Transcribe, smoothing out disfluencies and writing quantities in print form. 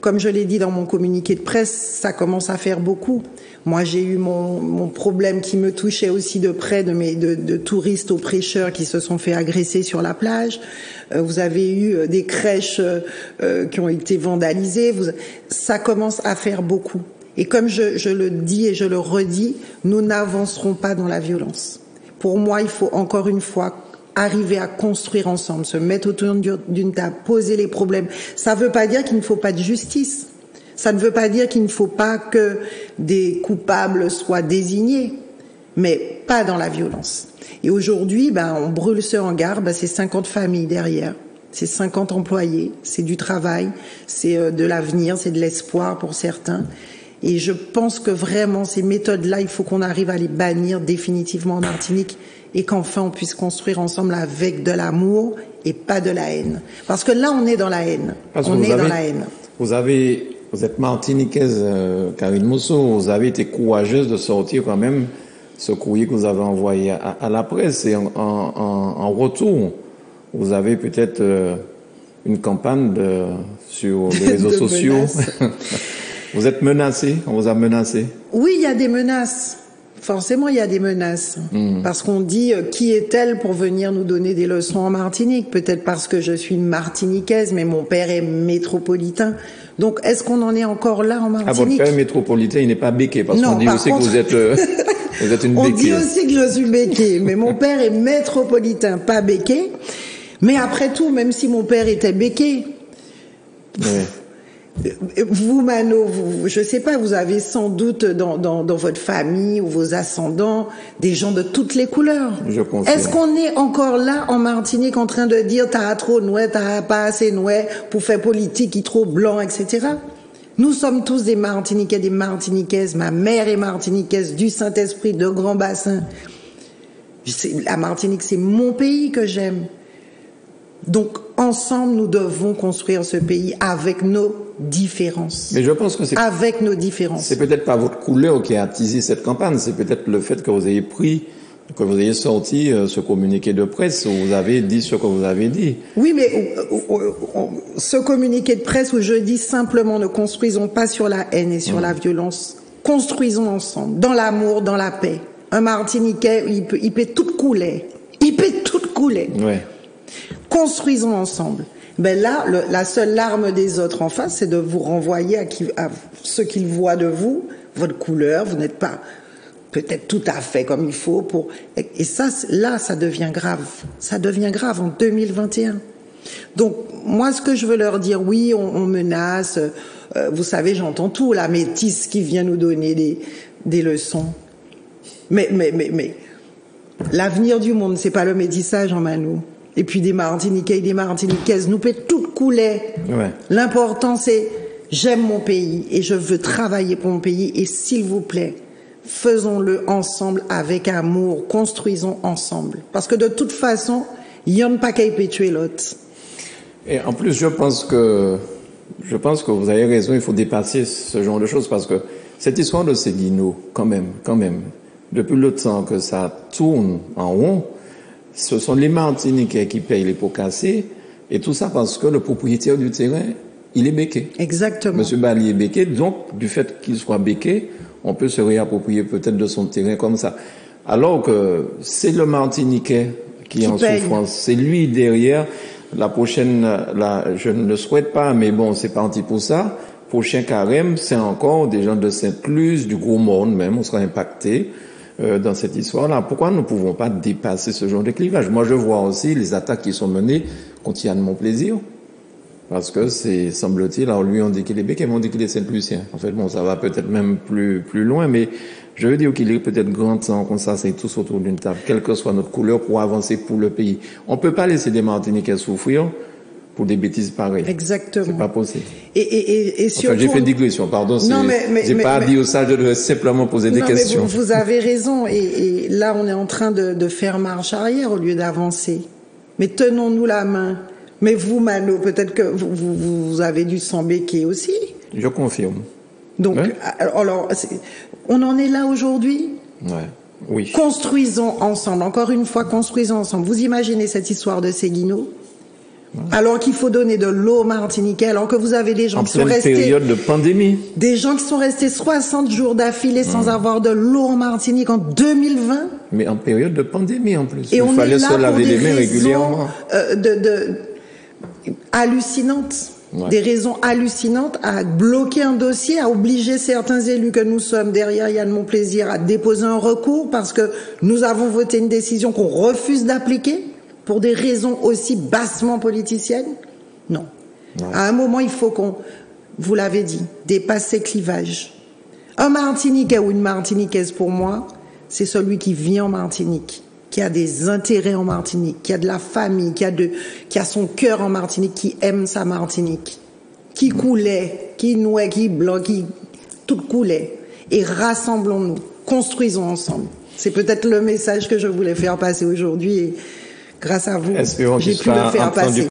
comme je l'ai dit dans mon communiqué de presse, ça commence à faire beaucoup. Moi, j'ai eu mon problème qui me touchait aussi de près de touristes aux prêcheurs qui se sont fait agresser sur la plage. Vous avez eu des crèches qui ont été vandalisées. Ça commence à faire beaucoup. Et comme je le dis et je le redis, nous n'avancerons pas dans la violence. Pour moi, il faut encore une fois arriver à construire ensemble, se mettre autour d'une table, poser les problèmes. Ça ne veut pas dire qu'il ne faut pas de justice. Ça ne veut pas dire qu'il ne faut pas que des coupables soient désignés, mais pas dans la violence. Et aujourd'hui, on brûle ce hangar, c'est 50 familles derrière, c'est 50 employés, c'est du travail, c'est de l'avenir, c'est de l'espoir pour certains. Et je pense que vraiment, ces méthodes-là, il faut qu'on arrive à les bannir définitivement en Martinique et qu'enfin on puisse construire ensemble avec de l'amour et pas de la haine. Parce que là, on est dans la haine. On est dans la haine. Vous êtes martiniquaise, Karine Mousseau, vous avez été courageuse de sortir quand même ce courrier que vous avez envoyé à la presse. Et en retour, vous avez peut-être une campagne sur les réseaux sociaux. Vous êtes menacé, on vous a menacé? Oui, il y a des menaces. Forcément, il y a des menaces. Parce qu'on dit, qui est-elle pour venir nous donner des leçons en Martinique? Peut-être parce que je suis une martiniquaise, mais mon père est métropolitain. Donc, est-ce qu'on en est encore là en Martinique? Ah, votre père métropolitain, il n'est pas béqué, parce qu'on dit aussi que vous êtes une béquée. On dit aussi que je suis béquée, mais mon père est métropolitain, pas béqué. Mais après tout, même si mon père était béqué, vous, Mano, je sais pas, vous avez sans doute dans votre famille ou vos ascendants des gens de toutes les couleurs. Je confirme. Est-ce qu'on est encore là en Martinique en train de dire t'as trop noué, t'as pas assez noué pour faire politique, qui trop blanc, etc. Nous sommes tous des Martiniquais, des Martiniquaises. Ma mère est martiniquaise du Saint-Esprit, de Grand Bassin. La Martinique, c'est mon pays que j'aime. Donc, ensemble, nous devons construire ce pays avec nos différences. Mais je pense que c'est... Avec nos différences. C'est peut-être pas votre couleur qui a attisé cette campagne, c'est peut-être le fait que vous ayez sorti ce communiqué de presse où vous avez dit ce que vous avez dit. Oui, mais ce communiqué de presse où je dis simplement ne construisons pas sur la haine et sur la violence, construisons ensemble, dans l'amour, dans la paix. Un Martiniquais, il peut tout couler. Il peut tout couler. Ouais. Construisons ensemble. Ben là, la seule larme des autres en face, c'est de vous renvoyer à ce qu'ils voient de vous, votre couleur. Vous n'êtes pas peut-être tout à fait comme il faut et ça, là, ça devient grave. Ça devient grave en 2021. Donc, moi, ce que je veux leur dire, oui, on menace. Vous savez, j'entends tout, la métisse qui vient nous donner des leçons. Mais, l'avenir du monde, c'est pas le métissage en Manou. Et puis des Martiniquais et des Martiniquaises, nous peut toutes couler. Ouais. L'important, c'est j'aime mon pays et je veux travailler pour mon pays. Et s'il vous plaît, faisons-le ensemble avec amour, construisons ensemble. Parce que de toute façon, il n'y en a pas qui peut tuer l'autre. Et en plus, je pense que vous avez raison, il faut dépasser ce genre de choses parce que cette histoire de Séguineau, quand même, depuis le temps que ça tourne en rond, ce sont les Martiniquais qui payent les pots cassés, et tout ça parce que le propriétaire du terrain, il est béqué. Exactement. Monsieur Bali est béqué, donc du fait qu'il soit béqué, on peut se réapproprier peut-être de son terrain comme ça. Alors que c'est le Martiniquais qui est en souffrance, c'est lui derrière. La prochaine, je ne le souhaite pas, mais bon, c'est parti pour ça. Prochain carême, c'est encore des gens de Sainte-Luce, du Gros Monde même, on sera impacté. Dans cette histoire-là. Pourquoi nous ne pouvons pas dépasser ce genre de clivage? Moi, je vois aussi les attaques qui sont menées contre Yann Monplaisir, parce que c'est, semble-t-il, alors lui on dit qu'il est béquet, mais on dit qu'il est Saint-Lucien. En fait, bon, ça va peut-être même plus loin, mais je veux dire qu'il est peut-être grand temps qu'on s'asseye tous autour d'une table, quelle que soit notre couleur, pour avancer pour le pays. On ne peut pas laisser des Martiniquais souffrir pour des bêtises pareilles. Exactement. C'est pas possible. Et surtout. Enfin, j'ai fait une digression, pardon. Non, j'ai pas dit au sage, je devais simplement poser des questions. Mais vous avez raison. Et là, on est en train de faire marche arrière au lieu d'avancer. Mais tenons-nous la main. Mais vous, Mano, peut-être que vous avez du sang béqué aussi. Je confirme. Donc, alors, on en est là aujourd'hui. Ouais. Oui. Construisons ensemble. Encore une fois, construisons ensemble. Vous imaginez cette histoire de Séguineau? Alors qu'il faut donner de l'eau aux Martiniquais, alors que vous avez des gens qui sont restés... En pleine période de pandémie. Des gens qui sont restés 60 jours d'affilée sans avoir de l'eau en Martinique en 2020. Mais en période de pandémie en plus. Et il fallait se laver les mains régulièrement. Hallucinantes. Ouais. Des raisons hallucinantes à bloquer un dossier, à obliger certains élus que nous sommes derrière Yann Monplaisir à déposer un recours parce que nous avons voté une décision qu'on refuse d'appliquer pour des raisons aussi bassement politiciennes. Non. Ouais. À un moment, il faut qu'on, vous l'avez dit, dépasse ces clivages. Un Martiniquais ou une Martiniquaise, pour moi, c'est celui qui vit en Martinique, qui a des intérêts en Martinique, qui a de la famille, qui a son cœur en Martinique, qui aime sa Martinique, qui coulait, qui nouait, qui blanc, qui tout coulait. Et rassemblons-nous, construisons ensemble. C'est peut-être le message que je voulais faire passer aujourd'hui et grâce à vous, j'ai pu le faire passer.